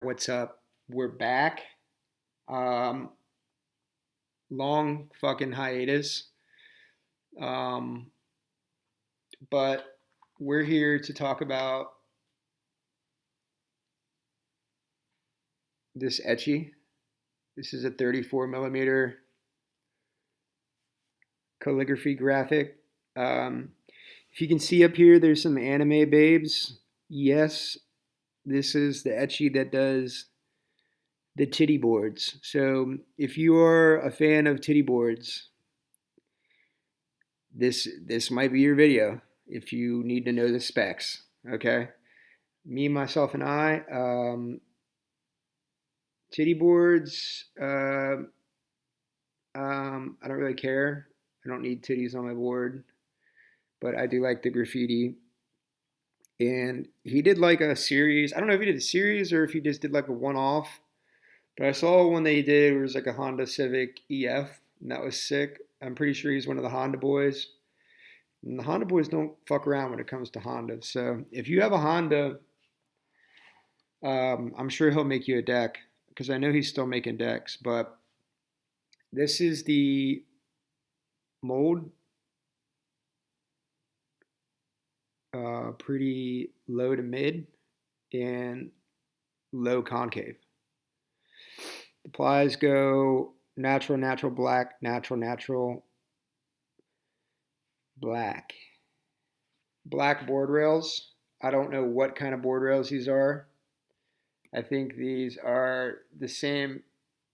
What's up? We're back. Um, Long fucking hiatus. Um, but we're here to talk about this etchy. This is a 34 millimeter calligraphy graphic. Um, if you can see up here, there's some anime babes. Yes, this is the etchy that does the titty boards. So if you are a fan of titty boards, this might be your video if you need to know the specs. Okay, me myself and titty boards. I don't really care. I don't need titties on my board, but I do like the graffiti. And he did like a series. I don't know if he did a series or if he just did like a one-off. But I saw one they did was like a Honda Civic EF, and that was sick. I'm pretty sure he's one of the Honda boys. And the Honda boys don't fuck around when it comes to Honda. So if you have a Honda, I'm sure he'll make you a deck because I know he's still making decks. But this is the mold, pretty low to mid and low concave. The plies go natural, natural, black, natural, natural, black. Black board rails. I don't know what kind of board rails these are. I think these are the same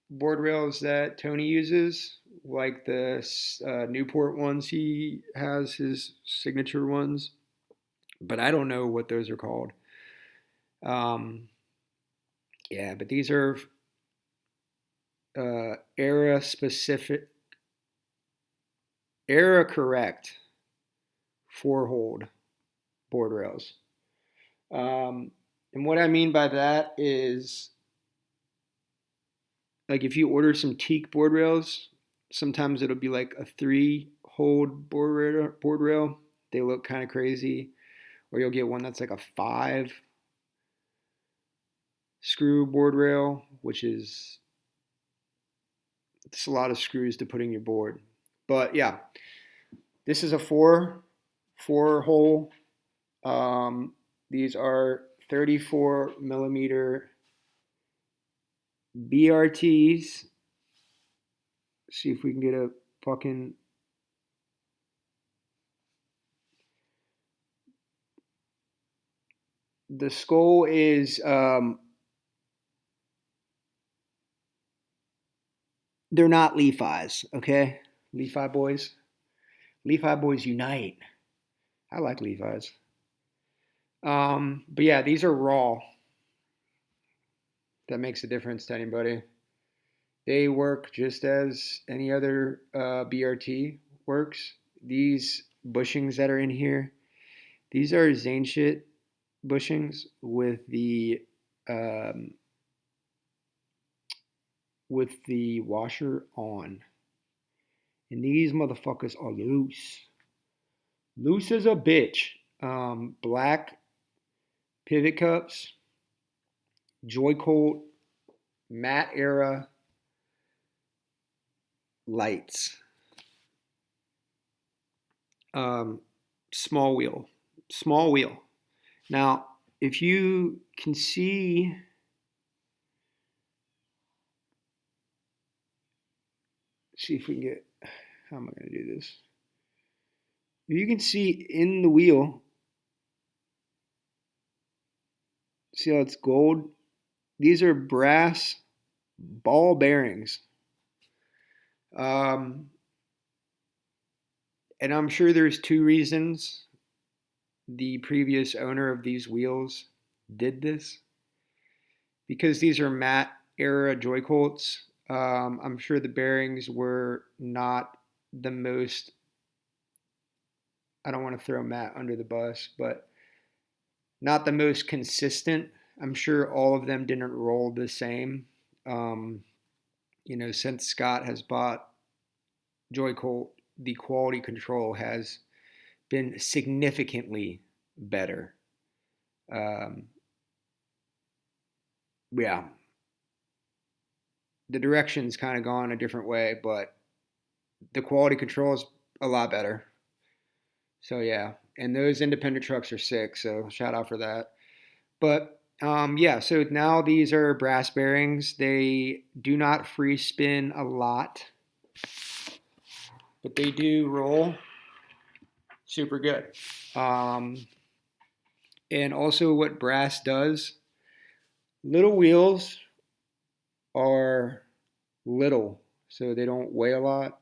board rails that Tony uses, like the Newport ones he has, his signature ones. But I don't know what those are called. Um, yeah, but these are era specific, era correct four hold board rails. Um, and what I mean by that is, like, if you order some teak board rails, sometimes it'll be like a three hold board rail. They look kind of crazy. Or you'll get one that's like a five screw board rail, which is it's a lot of screws to put in your board. But yeah, this is a four hole. These are 34 millimeter BRTs. See if we can get a fucking. The skull is they're not Levi's, okay? Levi boys. Levi boys unite. I like Levi's. But yeah, these are raw. That makes a difference to anybody. They work just as any other BRT works. These bushings that are in here, these are Zane shit bushings um, with the washer on, and these motherfuckers are loose, loose as a bitch. Black pivot cups, Joy Colt, matte era lights, um, small wheel, small wheel. Now, if you can see, see if we can get, how am I going to do this? If you can see in the wheel, see how it's gold? These are brass ball bearings. Um, and I'm sure there's two reasons the previous owner of these wheels did this. Because these are matte era Joy Colts, I'm sure the bearings were not the most, I don't want to throw Matt under the bus, but not the most consistent. I'm sure all of them didn't roll the same. Um, since Scott has bought Joy Colt, the quality control has been significantly better. Um, yeah, the direction's kind of gone a different way, but the quality control is a lot better. So yeah, and those independent trucks are sick. So shout out for that. But yeah, so now these are brass bearings. They do not free spin a lot, but they do roll super good. Um, and also, what brass does, little wheels are little, so they don't weigh a lot.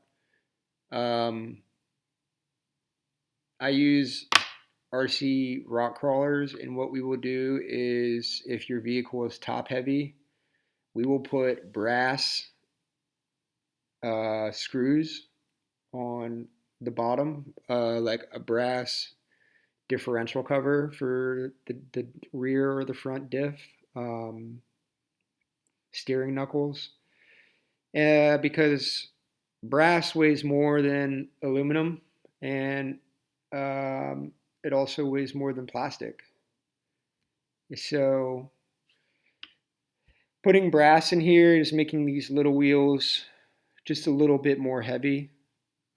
Um, I use RC rock crawlers, and what we will do is if your vehicle is top heavy, we will put brass screws on the bottom, like a brass differential cover for the rear or the front diff, um, steering knuckles, because brass weighs more than aluminum, and um, it also weighs more than plastic. So putting brass in here is making these little wheels just a little bit more heavy.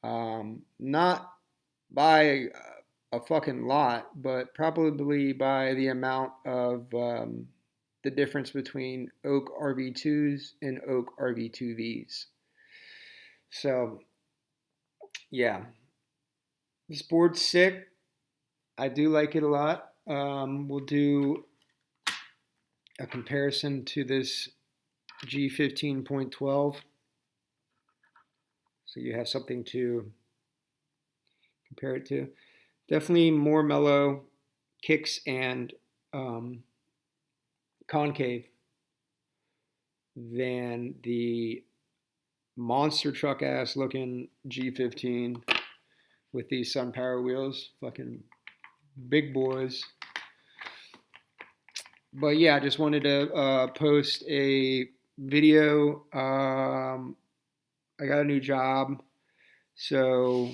Not by a fucking lot, but probably by the amount of the difference between Oak RV2s and Oak RV2Vs. So, yeah, this board's sick. I do like it a lot. We'll do a comparison to this G15.12 so you have something to compare it to. Definitely more mellow kicks and um, concave than the monster truck ass looking G15 with these Sun Power wheels. Fucking big boys. But yeah, I just wanted to post a video. I got a new job, so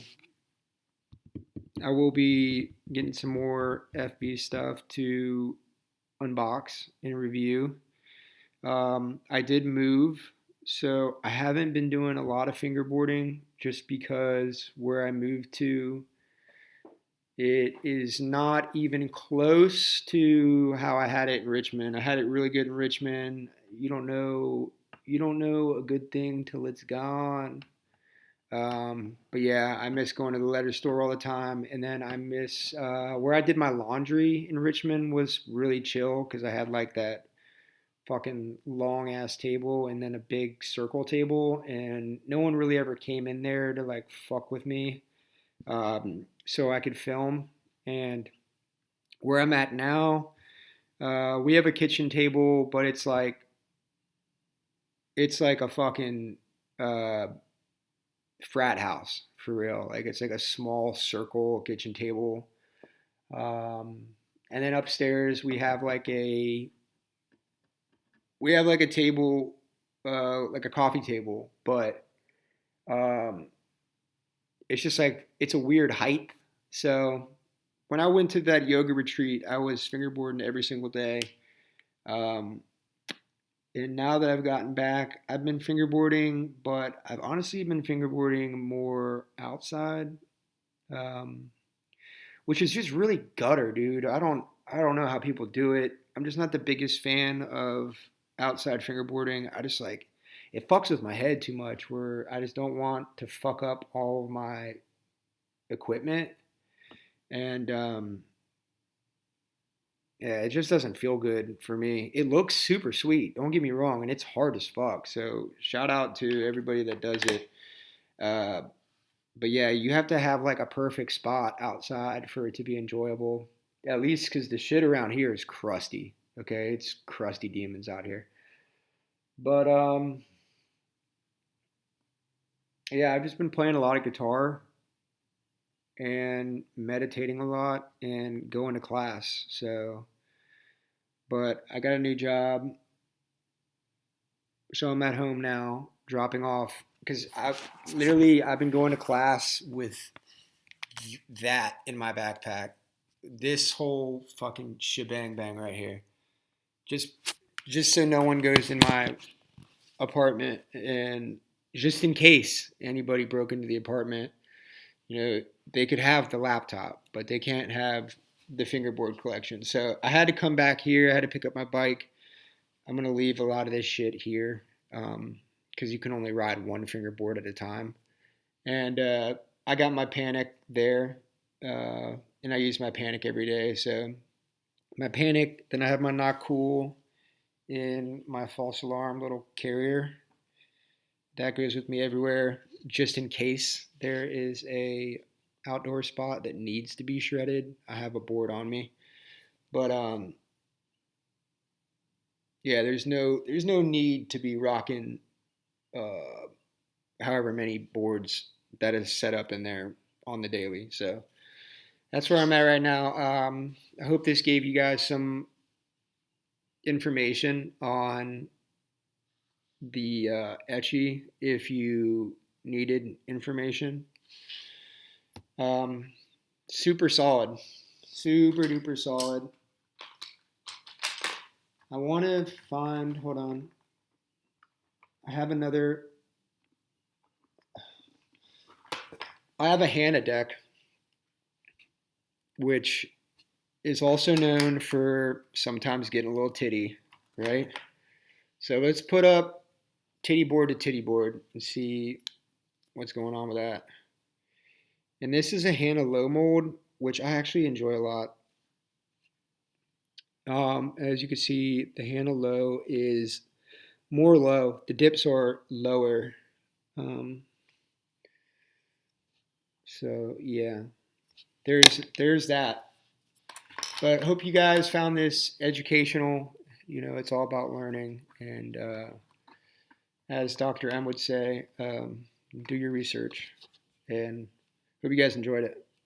I will be getting some more FB stuff to unbox and review. I did move, so I haven't been doing a lot of fingerboarding just because where I moved to, it is not even close to how I had it in Richmond. I had it really good in Richmond. You don't know a good thing till it's gone. But yeah, I miss going to the leather store all the time, and then I miss where I did my laundry in Richmond was really chill because I had like that fucking long ass table and then a big circle table, and no one really ever came in there to like fuck with me, so I could film. And where I'm at now, we have a kitchen table, but it's like a fucking uh, frat house for real. Like it's like a small circle kitchen table. Um, and then upstairs we have like a table, like a coffee table, but um, it's just like it's a weird height. So when I went to that yoga retreat, I was fingerboarding every single day. Um, and now that I've gotten back, I've been fingerboarding, but I've honestly been fingerboarding more outside, um, which is just really gutter, dude. I don't know how people do it. I'm just not the biggest fan of outside fingerboarding. I just like it fucks with my head too much where I just don't want to fuck up all of my equipment. And yeah, it just doesn't feel good for me. It looks super sweet, don't get me wrong, and it's hard as fuck. So shout out to everybody that does it. Uh, but yeah, you have to have like a perfect spot outside for it to be enjoyable. At least because the shit around here is crusty. Okay, it's crusty demons out here. But yeah, I've just been playing a lot of guitar and meditating a lot and going to class. So, but I got a new job, so I'm at home now, dropping off because I've been going to class with that in my backpack. This whole fucking shebang bang right here. Just just so no one goes in my apartment, and just in case anybody broke into the apartment, they could have the laptop, but they can't have the fingerboard collection. So I had to come back here. I had to pick up my bike. I'm going to leave a lot of this shit here because you can only ride one fingerboard at a time. And I got my panic there, and I use my panic every day. So my panic, then I have my not cool in my false alarm little carrier. That goes with me everywhere, just in case there is a outdoor spot that needs to be shredded. I have a board on me, but yeah, there's no need to be rocking however many boards that is set up in there on the daily. So that's where I'm at right now. I hope this gave you guys some information on the etchy if you needed information. Um, Super solid, super duper solid. I want to find, hold on. I have another, I have a Hannah deck, which is also known for sometimes getting a little titty, right? So let's put up titty board to titty board and see what's going on with that. And this is a Hannah low mold, which I actually enjoy a lot. As you can see, the Hannah low is more low. The dips are lower. Um, so yeah, there's that. But hope you guys found this educational. It's all about learning, and as Dr. M would say, do your research. And hope you guys enjoyed it.